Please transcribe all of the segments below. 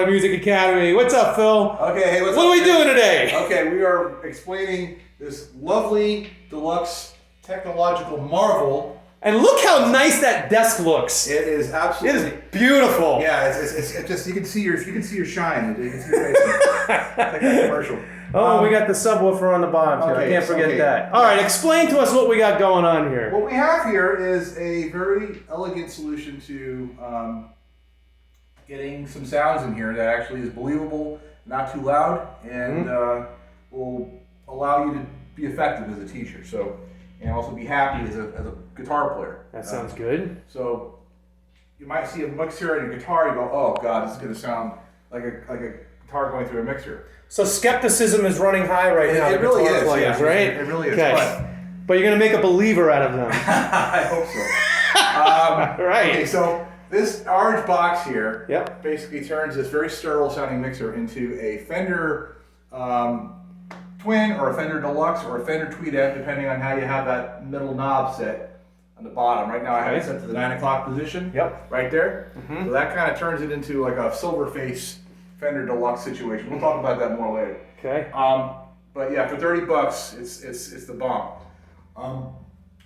Music Academy. What's up, Phil? Okay, hey, what's What up? are we doing today? Okay, we are explaining this lovely deluxe technological marvel. And look how nice that desk looks. It is absolutely. It is beautiful. Yeah, it's just you can see your shine. You can see your face. It's like that commercial. Oh, we got the subwoofer on the bottom too. Okay, I can't forget okay. that. All right, explain to us what we got going on here. What we have here is a very elegant solution to getting some sounds in here that actually is believable, not too loud, and will allow you to be effective as a teacher. So, and also be happy as a guitar player. That sounds good. So you might see a mixer and a guitar, you go, oh God, this is going to sound like a guitar going through a mixer. So skepticism is running high right now. It really is, players, yeah. right? It really is. Okay. But you're going to make a believer out of them. I hope so. Right. Okay, so this orange box here Yep. basically turns this very sterile sounding mixer into a Fender Twin or a Fender Deluxe or a Fender Tweed amp, depending on how you have that middle knob set on the bottom. Right now I have it set to the 9 o'clock position. Yep. Right there. So that kind of turns it into like a silver face Fender Deluxe situation. We'll talk about that more later. Okay. But yeah, for $30, it's the bomb.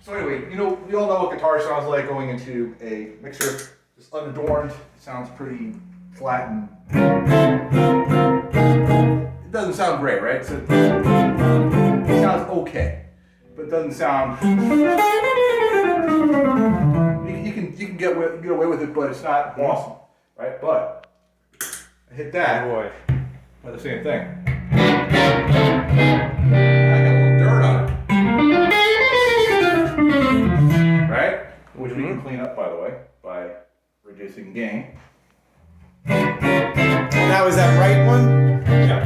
So anyway, we all know what guitar sounds like going into a mixer. Just unadorned. It sounds pretty flat and it doesn't sound great, right? So it sounds okay, but it doesn't sound. You can get away with it, but it's not awesome, right? But I hit that. Oh boy. By the same thing. I got a little dirt on it. Right? Which we can clean up, by the way, by reducing gain. Now, is that right one? Yeah.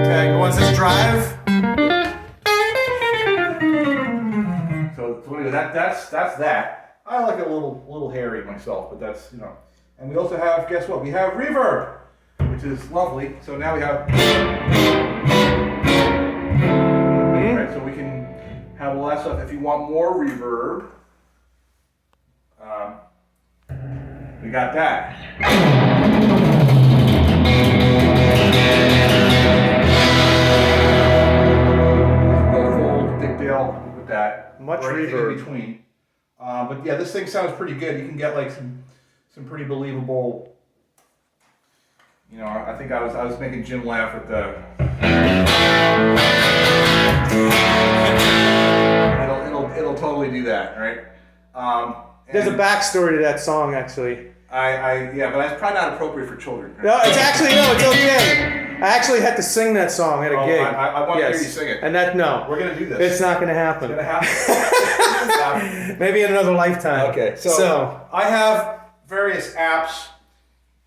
Okay, who wants this drive? So anyway, that's that. I like it a little hairy myself, but that's, And we also have, guess what? We have reverb, which is lovely. So now we have. Right, so we can have a lot of stuff. If you want more reverb, we got that. Go full Dick Dale with that. Much or anything reverb. in between. But yeah, this thing sounds pretty good. You can get like some pretty believable. I think I was making Jim laugh with the. It'll totally do that, right? There's a backstory to that song, actually. But that's probably not appropriate for children. Right? No, it's okay. I actually had to sing that song at a gig. I want to hear you sing it. And no. We're gonna do this. It's not gonna happen. It's gonna happen. Maybe in another lifetime. Okay, so I have various apps,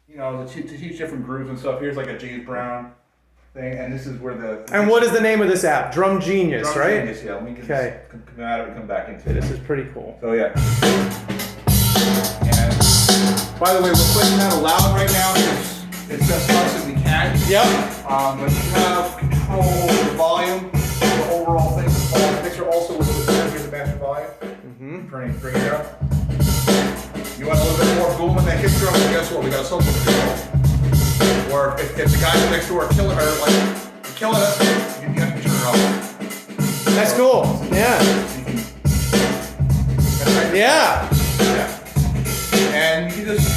to teach different grooves and stuff. Here's like a James Brown thing, and this is where the. And what is the name of this app? Drum Genius, Drum right? Genius, yeah. Let me come out of it and come back into it. This is pretty cool. So yeah. And by the way, we're playing kind of loud right now. It's just us as we can. Yep. But you have control over the volume, the overall thing. The mixer also with the master volume. Bring it down. You want a little bit more boom in that kick drum? Well, guess what? We got a subwoofer control. Or if the guys next door are killing us, you have to turn it off. That's cool. Yeah. Yeah. And you can just.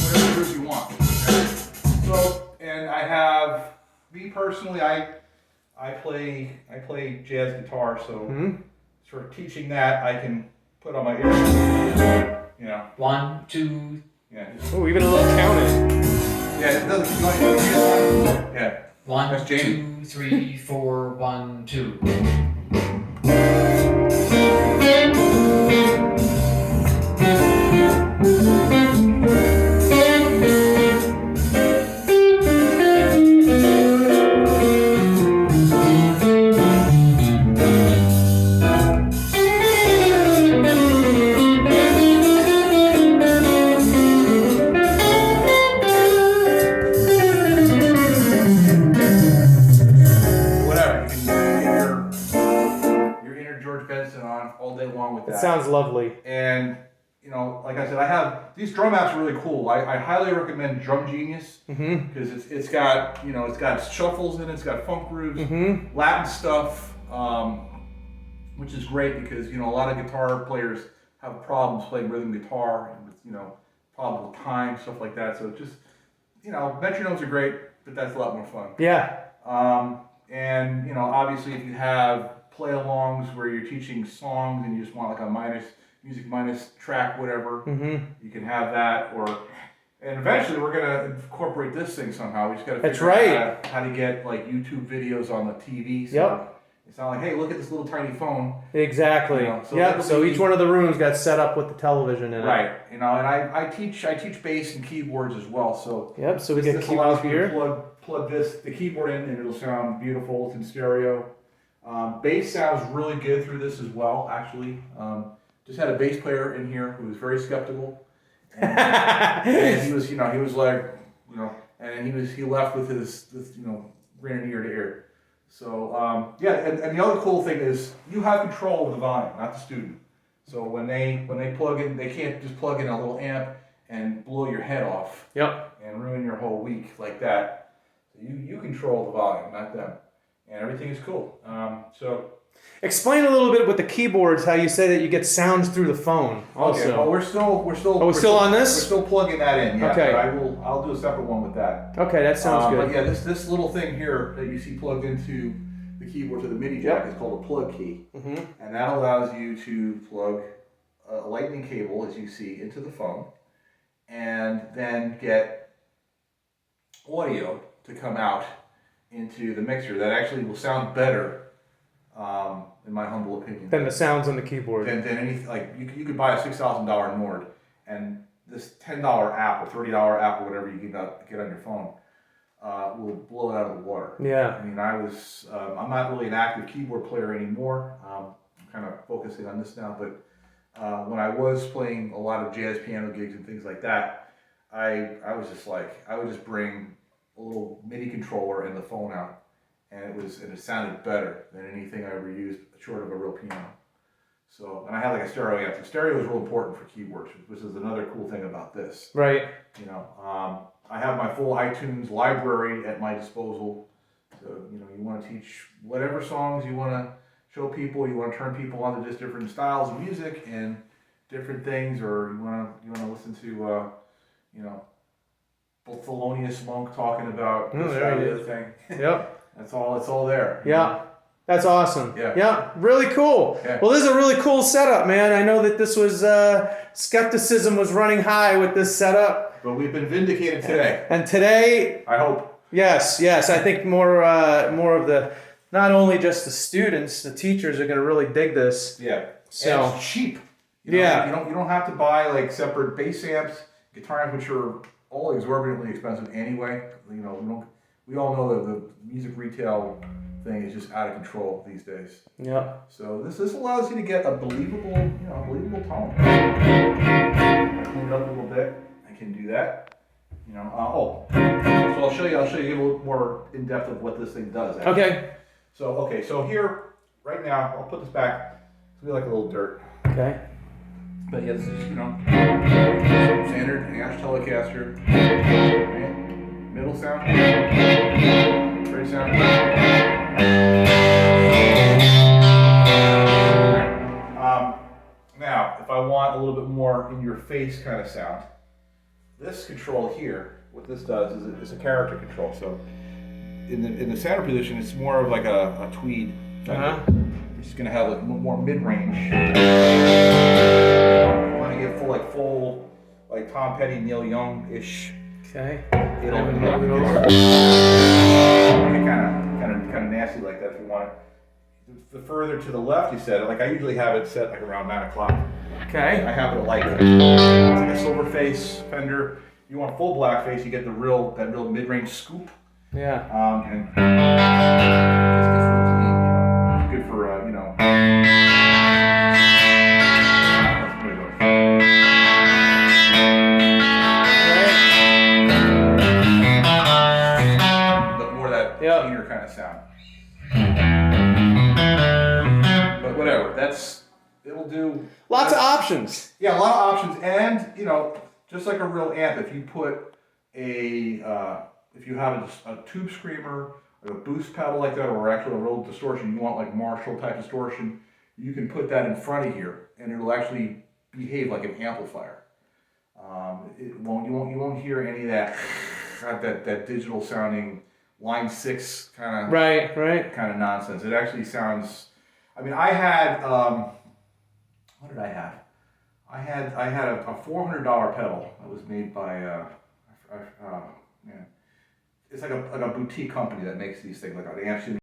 Whatever grooves you want. So, and I have, me personally, I play jazz guitar, so sort of teaching that I can put on my ears. 1, 2. Yeah. Oh, even a little counted. Yeah, it doesn't. Yeah. 1, That's Jamie. 2, 3, 4, 1, 2. That sounds lovely. And you know, like I said, I have these drum apps are really cool. I highly recommend Drum Genius because it's got it's got shuffles in it, it's got funk grooves, Latin stuff, which is great because a lot of guitar players have problems playing rhythm guitar and with problems with time, stuff like that. So just metronomes are great, but that's a lot more fun. Yeah. And obviously if you have play-alongs where you're teaching songs and you just want like a music minus track, whatever, you can have that. And eventually we're gonna incorporate this thing somehow. We just gotta figure out how to get like YouTube videos on the TV. So it's not like, hey, look at this little tiny phone. Exactly. So each one of the rooms got set up with the television in it. Right. And I teach bass and keyboards as well. So so we get this allows me here. to plug the keyboard in, and it'll sound beautiful. It's in stereo. Bass sounds really good through this as well. Actually, just had a bass player in here who was very skeptical, and he was like, and he left with his grinning ear to ear. So and the other cool thing is you have control of the volume, not the student. So when they plug in, they can't just plug in a little amp and blow your head off. And ruin your whole week like that. So you control the volume, not them, and everything is cool. So explain a little bit with the keyboards how you say that you get sounds through the phone. Also, okay, well we're still on this. We're still plugging that in. Yeah, okay, but I'll do a separate one with that. Okay, that sounds good. But yeah, this little thing here that you see plugged into the keyboard to the MIDI jack is called a plug key, and that allows you to plug a lightning cable, as you see, into the phone, and then get audio to come out into the mixer that actually will sound better, in my humble opinion, than the sounds on the keyboard. Than anything. Like you could buy a $6,000 Nord, and this $10 app or $30 app or whatever you get on your phone will blow it out of the water. Yeah. I mean, I'm not really an active keyboard player anymore. I'm kind of focusing on this now, but when I was playing a lot of jazz piano gigs and things like that, I was just like, I would just bring a little MIDI controller and the phone out, and it sounded better than anything I ever used short of a real piano. So, and I had like a stereo amp. The stereo is real important for keyboards, which is another cool thing about this. Right. I have my full iTunes library at my disposal. So, you want to teach whatever songs you want to show people, you want to turn people onto just different styles of music and different things, or you want to listen to Thelonious Monk talking about this that, other thing. Yep. It's all there. Yeah. That's awesome. Yeah. Really cool. Yeah. Well, this is a really cool setup, man. I know that this was skepticism was running high with this setup, but we've been vindicated today. And today, I hope. Yes. I think more of the, not only just the students, the teachers are going to really dig this. Yeah. So and it's cheap. You don't have to buy like separate bass amps, guitar amps, which are all exorbitantly expensive anyway. We all know that the music retail thing is just out of control these days. Yeah. So this allows you to get a believable tone. I clean it up a little bit. I can do that. So I'll show you a little more in depth of what this thing does. Actually. Okay. So here, right now, I'll put this back. It's gonna be like a little dirt. Okay. But yeah, this is standard Ash Telecaster. Right? Middle sound. Bridge sound. Now, if I want a little bit more in your face kind of sound, this control here, what this does is a character control. So in the center position, it's more of like a tweed. It's going to have like more mid-range. I want to get full like Tom Petty, Neil Young-ish. Okay. It'll get kind of nasty like that if you want it. The further to the left you set it, like I usually have it set like around 9 o'clock. Okay. I have it like it's like a silver face Fender. You want full black face, you get that real mid-range scoop. Yeah. And it's real clean. It's good for But more that cleaner kind of sound. But whatever, it'll do Lots of options. yeah, a lot of options, and you know, just like a real amp, if you put if you have a tube screamer or a boost pedal like that, or actually a real distortion, you want like Marshall type distortion, you can put that in front of here, and it'll actually behave like an amplifier. You won't hear any of that digital sounding line 6 kind of Right. nonsense. It actually sounds. I mean, I had what did I have? I had a $400 pedal that was made by man, it's like a boutique company that makes these things like the amps.